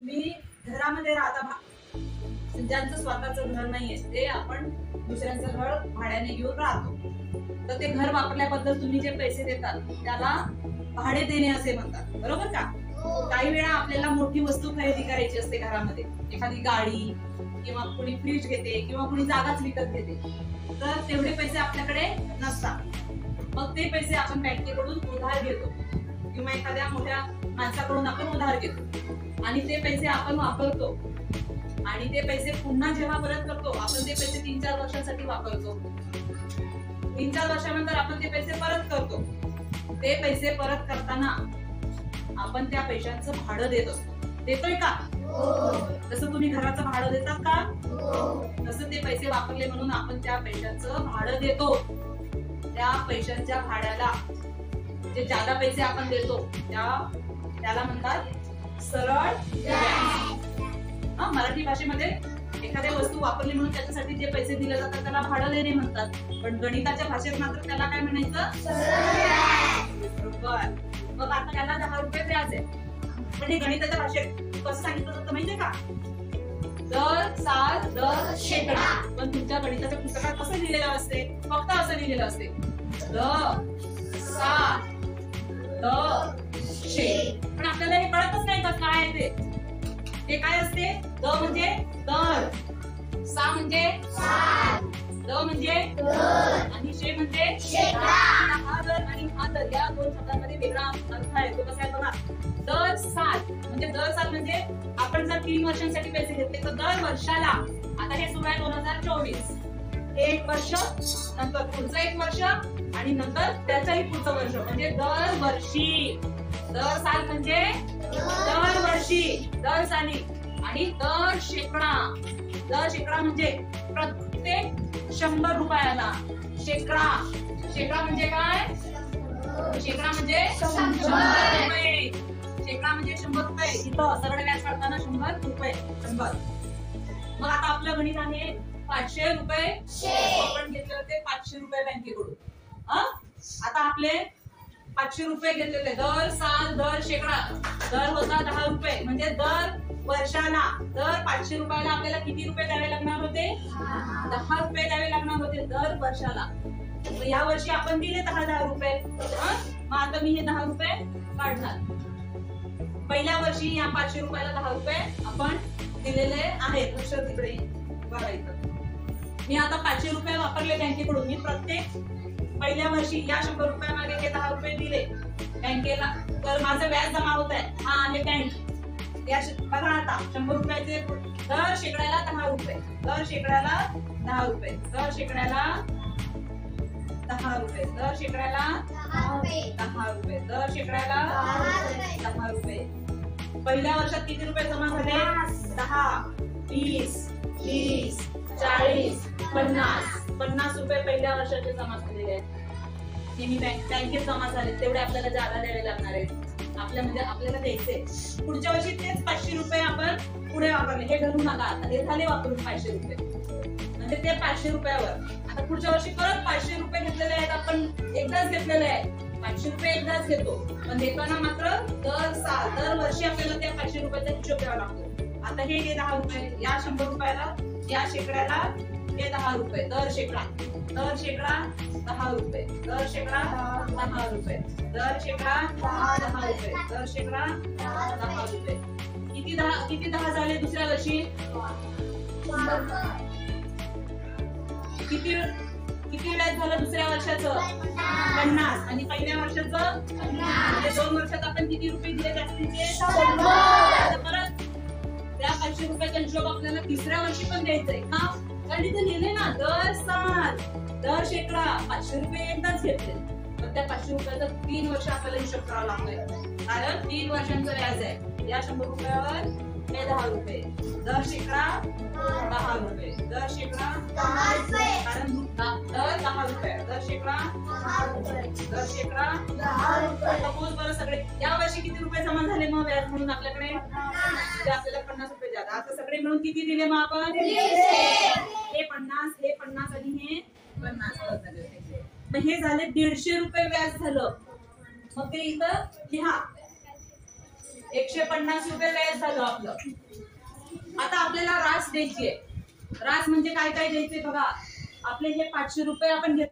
मी घरामध्ये राहता, ज्यांचं स्वतःचं घर नाहीये ते आपण दुसऱ्यांचं घर भाड्याने घेऊन राहतो, तर ते घर वापरल्याबद्दल तुम्ही जे पैसे देतात त्याला भाडे देणे असे म्हणतात, बरोबर का? काही वेळा आपल्याला मोठी वस्तू खरेदी करायची असते घरामध्ये, एखादी गाडी किंवा कोणी फ्रीज घेते किंवा कोणी जागाच विकत घेते, तर तेवढे पैसे आपल्याकडे नसतात. मग ते पैसे आपण बँकेकडून उधार घेतो किंवा एखाद्या मोठ्या माणसाकडून आपण उधार घेतो आणि ते पैसे आपण वापरतो आणि ते पैसे पुन्हा जेव्हा परत करतो आपण ते पैसे 3-4 वर्षांसाठी वापरतो. 3-4 वर्षानंतर आपण ते पैसे परत करतो. ते पैसे परत करताना आपण त्या पैशांचं भाडं देत असतो. देतोय का? तसं तुम्ही घराचं भाडं देतात का? तसं ते पैसे वापरले म्हणून आपण त्या पैशांचं भाडं देतो. त्या पैशांच्या भाड्याला जे जादा पैसे आपण देतो त्याला म्हणतात सरळ व्याज. मराठी भाषेमध्ये एखाद्या वस्तू वापरली म्हणून त्याच्यासाठी जे पैसे दिले जातात त्याला भाडं देणे म्हणतात, पण गणिताच्या भाषेत मात्र त्याला काय म्हणायचं? बरोबर. मग आता त्याला 10 रुपये व्याज आहे, पण हे गणिताच्या भाषेत कसं सांगितलं जातं माहितीये का? दर साल दर शेकडा. पण तुमच्या गणिताच्या पुस्तकात कसं लिहिलेलं असते? फक्त असं लिहिलेलं असते दर साल दर शे. पण आपल्याला हे कळतच नाही का काय आहे ते? हे काय असते? द म्हणजे दर, सा म्हणजे साल, द म्हणजे दर आणि शे म्हणजे शेकडा. हा दर आणि हा दर या दोन शब्दांमध्ये वेगळा अर्थ आहे. तो कसा आहे बघा. दर साल म्हणजे आपण जर 3 वर्षांसाठी पैसे घेतले तर दर वर्षाला, आता हे सुरू आहे 2024, एक वर्ष नंतर पुढचं 1 वर्ष आणि नंतर त्याचंही पुढचं वर्ष, म्हणजे दर वर्षी. दर साल म्हणजे दर वर्षी, दर साली. आणि दर शेकडा म्हणजे प्रत्येक 100 रुपयाला. शेकडा म्हणजे काय? शेकडा म्हणजे 100 रुपये. शेकडा म्हणजे 100 रुपये. इथं सरळ व्याज काढताना 100 रुपये. 100. मग आता आपलं गणित आहे 500 रुपये आपण घेतले होते, 500 रुपये बँकेकडून. आता आपले 500 रुपये घेतलेले दर साल दर शेकडा. दर होता 10 रुपये, म्हणजे दर वर्षाला दर 500 रुपयाला आपल्याला किती रुपये द्यावे लागणार होते? 10 रुपये द्यावे लागणार होते दर वर्षाला. या वर्षी आपण दिले 10 रुपये. मग आता मी हे 10 रुपये काढणार. पहिल्या वर्षी या 500 रुपयाला 10 रुपये आपण दिलेले आहेत. लक्ष तिकडे बघायचं. मी आता 500 रुपये वापरले बँकेकडून. मी प्रत्येक पहिल्या वर्षी या 100 रुपये मागे हे 10 रुपये दिले बँकेला, तर माझं व्याज जमा होत आहे. हा आहे बँक. बघा आता 100 रुपयाचे दर शेकड्याला 10 रुपये, दर शेकड्याला 10 रुपये, दर शेकड्याला 10 रुपये, दर शेकड्याला 10 रुपये, दर शेकड्याला 10 रुपये. पहिल्या वर्षात किती रुपये जमा झाले? 10, 20, 30, 40, 50 रुपये पहिल्या वर्षाचे जमा झालेले आहेत. हे मी बँकेत जमा झाले, तेवढे आपल्याला जादा द्यावे लागणार आहेत. आपल्याला द्यायचे. पुढच्या वर्षी तेच 500 रुपये आपण पुढे वापरले. हे घरून नका, आता हे झाले वापरून 500 रुपये, म्हणजे ते 500 रुपयावर. आता पुढच्या वर्षी परत 500 रुपये घेतलेले आहेत आपण, एकदाच घेतलेले आहेत. 500 रुपये एकदाच घेतो, पण देताना मात्र दर वर्षी आपल्याला त्या 500 रुपयाचा हिशोब द्यावा लागतो. आता हे 10 रुपये, या 100 रुपयाला, या शेकड्याला हे 10 रुपये, दर शेकडा 10 रुपये, दर शेकडा 10 रुपये, दर शेकडा 10 रुपये, दर शेकडा 10 रुपये. किती 10 झाले दुसऱ्या वर्षी? किती व्याज झालं दुसऱ्या वर्षाचं? 50. आणि पहिल्या वर्षाचं? म्हणजे 2 वर्षात आपण किती रुपये दिले जास्तीचे? 100. परत त्या 500 रुपयाचा हिशोब आपल्याला तिसऱ्या वर्षी पण द्यायचंय का? कारण तिथे लिहिले ना दर साल दर शेकडा. 500 रुपये एकदाच घेतले, पण त्या 500 रुपयाचा 3 वर्ष आपल्याला हिशोब करावा लागतोय, कारण 3 वर्षांचं व्याज आहे. या 100 रुपयावर हे 10 रुपये, दर शेकडा 10 रुपये, दर शेकडा 10 रुपये, कारण दर 10 रुपये, दर शेकडा 10 रुपये, दर शेकडा 10 रुपये. आता मोज बरं सगळे. या वर्षी किती रुपये जमा झाले मग व्याज म्हणून आपल्याकडे? आपल्याला 50 रुपये जादा. आता सगळे मिळून किती दिले मग आपण? हे 50, हे 50 आणि हे 50 झाले. मग हे झाले 150 रुपये व्याज झालं. मग ते इथं लिहा. 150 रुपये व्याज झालं आपलं. आता आपल्याला रास द्यायची आहे. रास म्हणजे काय काय द्यायचे बघा. आपले हे 500 रुपये आपण घेतले.